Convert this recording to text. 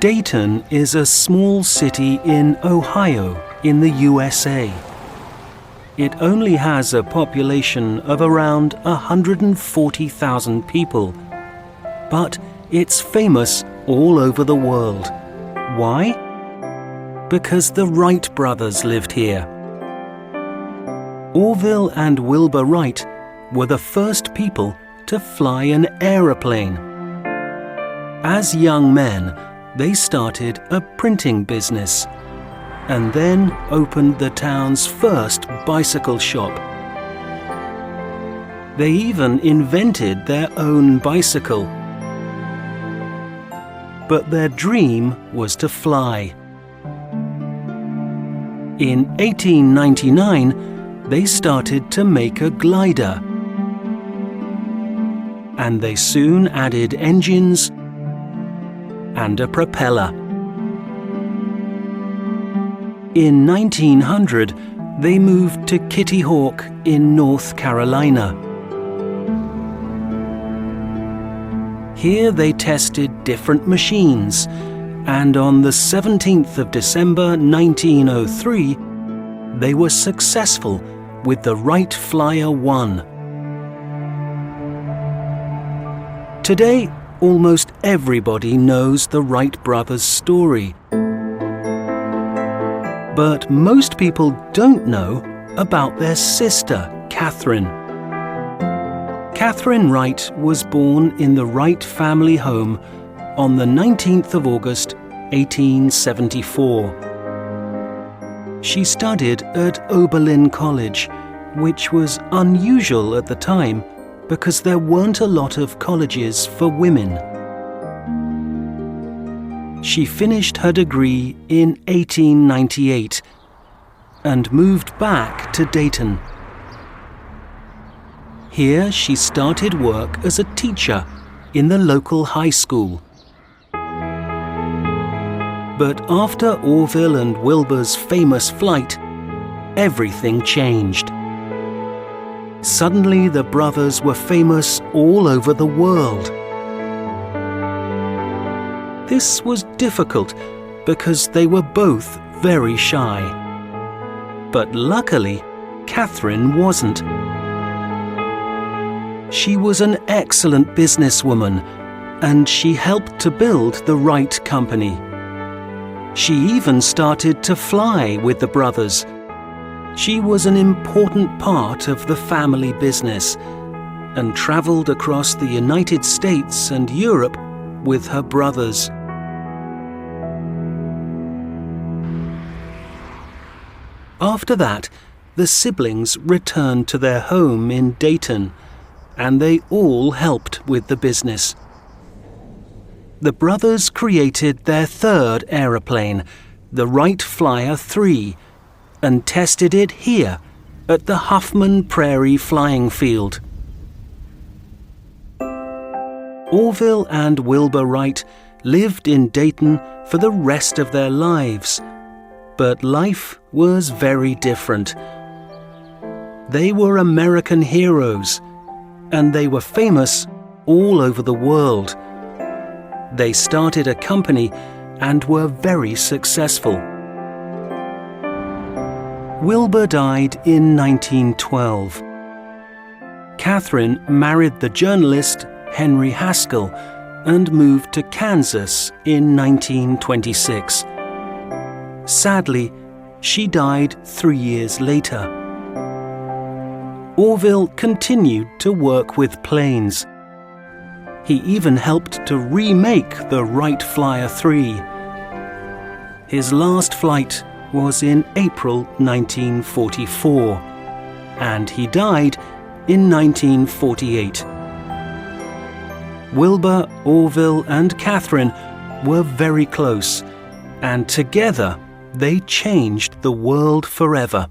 Dayton is a small city in Ohio, in the USA. It only has a population of around 140,000 people, but it's famous all over the world. Why? Because the Wright brothers lived here. Orville and Wilbur Wright were the first people to fly an aeroplane. As young men, they started a printing business and then opened the town's first bicycle shop. They even invented their own bicycle. But their dream was to fly. In 1899, they started to make a glider. And they soon added engines and a propeller. In 1900, they moved to Kitty Hawk in North Carolina. Here they tested different machines, and on the 17th of December 1903, they were successful with the Wright Flyer 1. Today, almost everybody knows the Wright brothers' story. But most people don't know about their sister, Catherine. Catherine Wright was born in the Wright family home on the 19th of August, 1874. She studied at Oberlin College, which was unusual at the time because there weren't a lot of colleges for women. She finished her degree in 1898 and moved back to Dayton. Here she started work as a teacher in the local high school. But after Orville and Wilbur's famous flight, everything changed. Suddenly the brothers were famous all over the world. This was difficult because they were both very shy. But luckily, Catherine wasn't. She was an excellent businesswoman, and she helped to build the Wright Company. She even started to fly with the brothers. She was an important part of the family business and traveled across the United States and Europe with her brothers. After that, the siblings returned to their home in Dayton, and they all helped with the business. The brothers created their third aeroplane, the Wright Flyer 3, and tested it here at the Huffman Prairie Flying Field. Orville and Wilbur Wright lived in Dayton for the rest of their lives, but life was very different. They were American heroes, and they were famous all over the world. They started a company and were very successful. Wilbur died in 1912. Catherine married the journalist Henry Haskell and moved to Kansas in 1926. Sadly, she died 3 years later. Orville continued to work with planes. He even helped to remake the Wright Flyer 3. His last flight was in April 1944, and he died in 1948. Wilbur, Orville, and Catherine were very close, and together they changed the world forever.